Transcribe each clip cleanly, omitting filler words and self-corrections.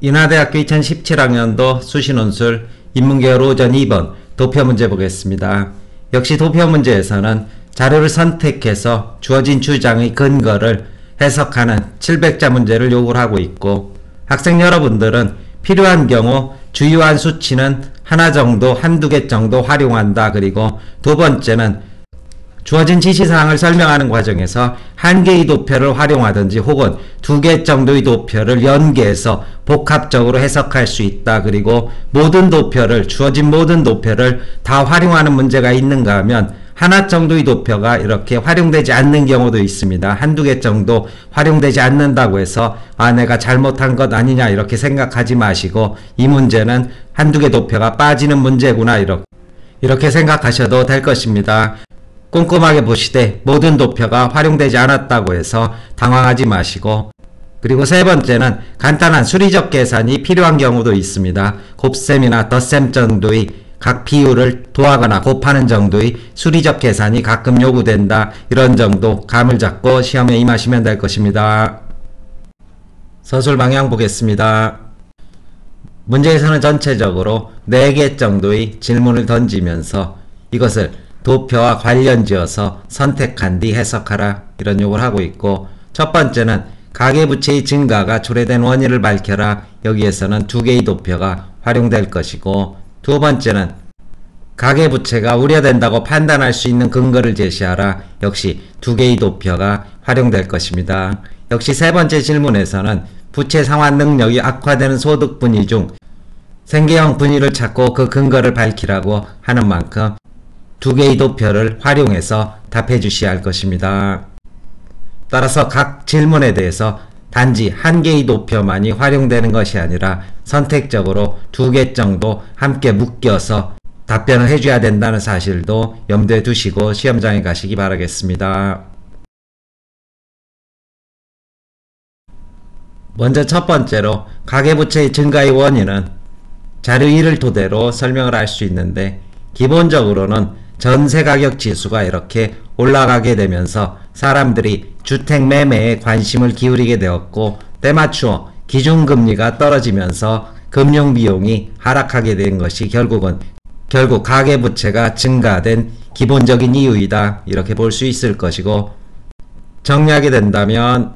인하대학교 2017학년도 수시논술 인문계열 오전 2번 도표 문제 보겠습니다. 역시 도표 문제에서는 자료를 선택해서 주어진 주장의 근거를 해석하는 700자 문제를 요구를 하고 있고, 학생 여러분들은 필요한 경우 주요한 수치는 하나 정도, 한두 개 정도 활용한다. 그리고 두 번째는 주어진 지시사항을 설명하는 과정에서 한 개의 도표를 활용하든지 혹은 두 개 정도의 도표를 연계해서 복합적으로 해석할 수 있다. 그리고 모든 도표를, 주어진 모든 도표를 다 활용하는 문제가 있는가 하면 하나 정도의 도표가 이렇게 활용되지 않는 경우도 있습니다. 한두 개 정도 활용되지 않는다고 해서 내가 잘못한 것 아니냐 이렇게 생각하지 마시고, 이 문제는 한두 개 도표가 빠지는 문제구나 이렇게 생각하셔도 될 것입니다. 꼼꼼하게 보시되 모든 도표가 활용되지 않았다고 해서 당황하지 마시고, 그리고 세 번째는 간단한 수리적 계산이 필요한 경우도 있습니다. 곱셈이나 덧셈 정도의 각 비율을 더하거나 곱하는 정도의 수리적 계산이 가끔 요구된다. 이런 정도 감을 잡고 시험에 임하시면 될 것입니다. 서술 방향 보겠습니다. 문제에서는 전체적으로 4개 정도의 질문을 던지면서 이것을 도표와 관련지어서 선택한 뒤 해석하라 이런 요구를 하고 있고, 첫 번째는 가계부채의 증가가 초래된 원인을 밝혀라. 여기에서는 2개의 도표가 활용될 것이고, 두 번째는 가계부채가 우려된다고 판단할 수 있는 근거를 제시하라. 역시 2개의 도표가 활용될 것입니다. 역시 세 번째 질문에서는 부채 상환 능력이 악화되는 소득 분위 중 생계형 분위를 찾고 그 근거를 밝히라고 하는 만큼 2개의 도표를 활용해서 답해 주셔야 할 것입니다. 따라서 각 질문에 대해서 단지 한 개의 도표만이 활용되는 것이 아니라 선택적으로 2개 정도 함께 묶여서 답변을 해줘야 된다는 사실도 염두에 두시고 시험장에 가시기 바라겠습니다. 먼저 첫 번째로 가계부채의 증가의 원인은 자료 1을 토대로 설명을 할 수 있는데, 기본적으로는 전세가격 지수가 이렇게 올라가게 되면서 사람들이 주택 매매에 관심을 기울이게 되었고, 때맞추어 기준금리가 떨어지면서 금융비용이 하락하게 된 것이 결국 가계부채가 증가된 기본적인 이유이다. 이렇게 볼 수 있을 것이고, 정리하게 된다면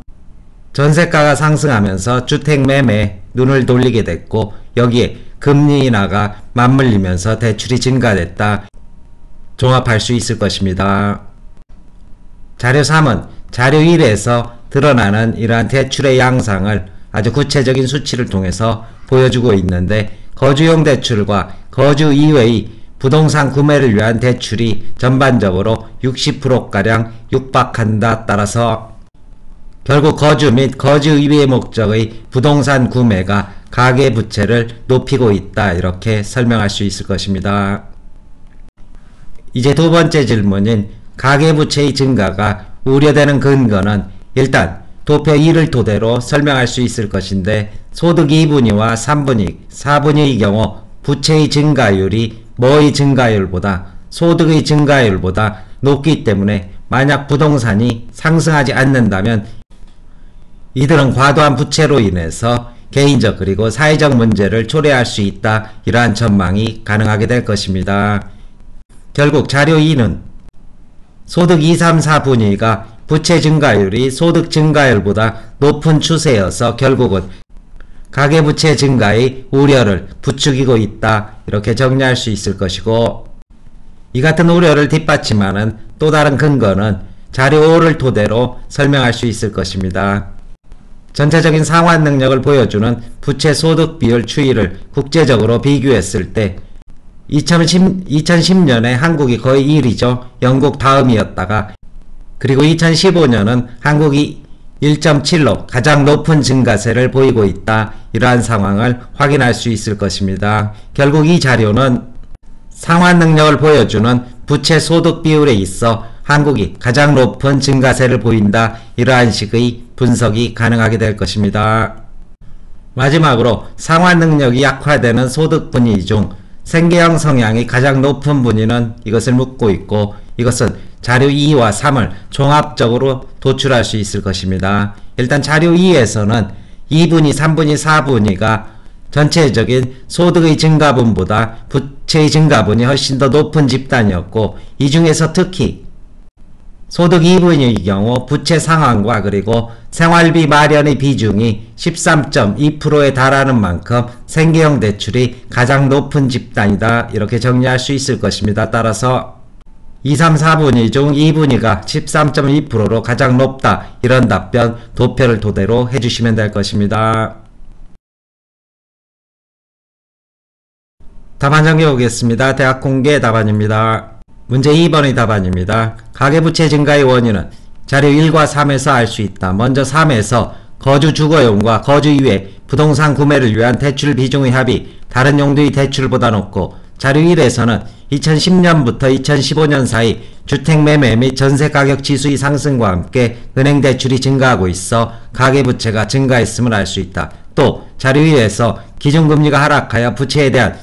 전세가가 상승하면서 주택 매매에 눈을 돌리게 됐고, 여기에 금리 인하가 맞물리면서 대출이 증가됐다. 종합할 수 있을 것입니다. 자료 3은 자료 1에서 드러나는 이러한 대출의 양상을 아주 구체적인 수치를 통해서 보여주고 있는데, 거주용 대출과 거주 이외의 부동산 구매를 위한 대출이 전반적으로 60%가량 육박한다. 따라서 결국 거주 및 거주 이외의 목적의 부동산 구매가 가계부채를 높이고 있다. 이렇게 설명할 수 있을 것입니다. 이제 두 번째 질문인 가계부채의 증가가 우려되는 근거는 일단 도표 2를 토대로 설명할 수 있을 것인데, 소득 2분위와 3분위, 4분위의 경우 부채의 증가율이 뭐의 증가율보다, 소득의 증가율보다 높기 때문에 만약 부동산이 상승하지 않는다면 이들은 과도한 부채로 인해서 개인적 그리고 사회적 문제를 초래할 수 있다. 이러한 전망이 가능하게 될 것입니다. 결국 자료 2는 소득 2, 3, 4분위가 부채 증가율이 소득 증가율보다 높은 추세여서 결국은 가계부채 증가의 우려를 부추기고 있다. 이렇게 정리할 수 있을 것이고, 이 같은 우려를 뒷받침하는 또 다른 근거는 자료 5를 토대로 설명할 수 있을 것입니다. 전체적인 상환 능력을 보여주는 부채 소득 비율 추이를 국제적으로 비교했을 때 2010년에 한국이 거의 1위죠. 영국 다음이었다가, 그리고 2015년은 한국이 1.7로 가장 높은 증가세를 보이고 있다. 이러한 상황을 확인할 수 있을 것입니다. 결국 이 자료는 상환 능력을 보여주는 부채 소득 비율에 있어 한국이 가장 높은 증가세를 보인다. 이러한 식의 분석이 가능하게 될 것입니다. 마지막으로 상환 능력이 약화되는 소득 분위 중 생계형 성향이 가장 높은 분위는 이것을 묻고 있고, 이것은 자료 2와 3을 종합적으로 도출할 수 있을 것입니다. 일단 자료 2에서는 2분위, 3분위, 4분위가 전체적인 소득의 증가분보다 부채의 증가분이 훨씬 더 높은 집단이었고, 이 중에서 특히 소득 2분위의 경우 부채 상환과 그리고 생활비 마련의 비중이 13.2%에 달하는 만큼 생계형 대출이 가장 높은 집단이다, 이렇게 정리할 수 있을 것입니다. 따라서 2, 3, 4분위 중 2분위가 13.2%로 가장 높다, 이런 답변 도표를 토대로 해주시면 될 것입니다. 답안 정리해보겠습니다. 대학 공개 답안입니다. 문제 2번의 답안입니다. 가계부채 증가의 원인은 자료 1과 3에서 알 수 있다. 먼저 3에서 거주 주거용과 거주 이외 부동산 구매를 위한 대출 비중의 합이 다른 용도의 대출보다 높고, 자료 1에서는 2010년부터 2015년 사이 주택 매매 및 전세 가격 지수의 상승과 함께 은행 대출이 증가하고 있어 가계부채가 증가했음을 알 수 있다. 또 자료 2에서 기준금리가 하락하여 부채에 대한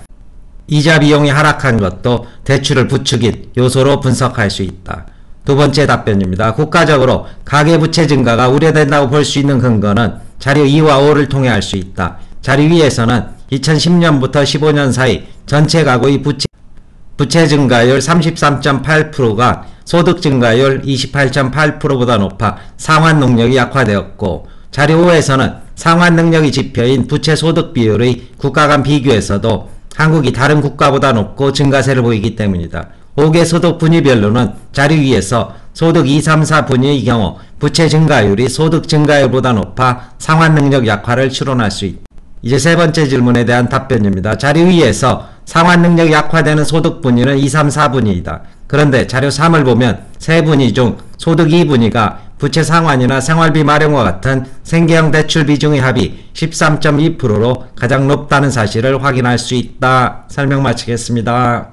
이자 비용이 하락한 것도 대출을 부추긴 요소로 분석할 수 있다. 두 번째 답변입니다. 국가적으로 가계부채 증가가 우려된다고 볼 수 있는 근거는 자료 2와 5를 통해 알 수 있다. 자료 2에서는 2010년부터 15년 사이 전체 가구의 부채 증가율 33.8%가 소득 증가율 28.8%보다 높아 상환 능력이 약화되었고, 자료 5에서는 상환 능력의 지표인 부채 소득 비율의 국가 간 비교에서도 한국이 다른 국가보다 높고 증가세를 보이기 때문이다. 5개 소득 분위별로는 자료 2에서 소득 2, 3, 4 분위의 경우 부채 증가율이 소득 증가율보다 높아 상환 능력 약화를 추론할 수 있다. 이제 세 번째 질문에 대한 답변입니다. 자료 2에서 상환 능력이 약화되는 소득 분위는 2, 3, 4 분위이다. 그런데 자료 3을 보면 세 분위 중 소득 2분위가 부채 상환이나 생활비 마련과 같은 생계형 대출 비중의 합이 13.2%로 가장 높다는 사실을 확인할 수 있다. 설명 마치겠습니다.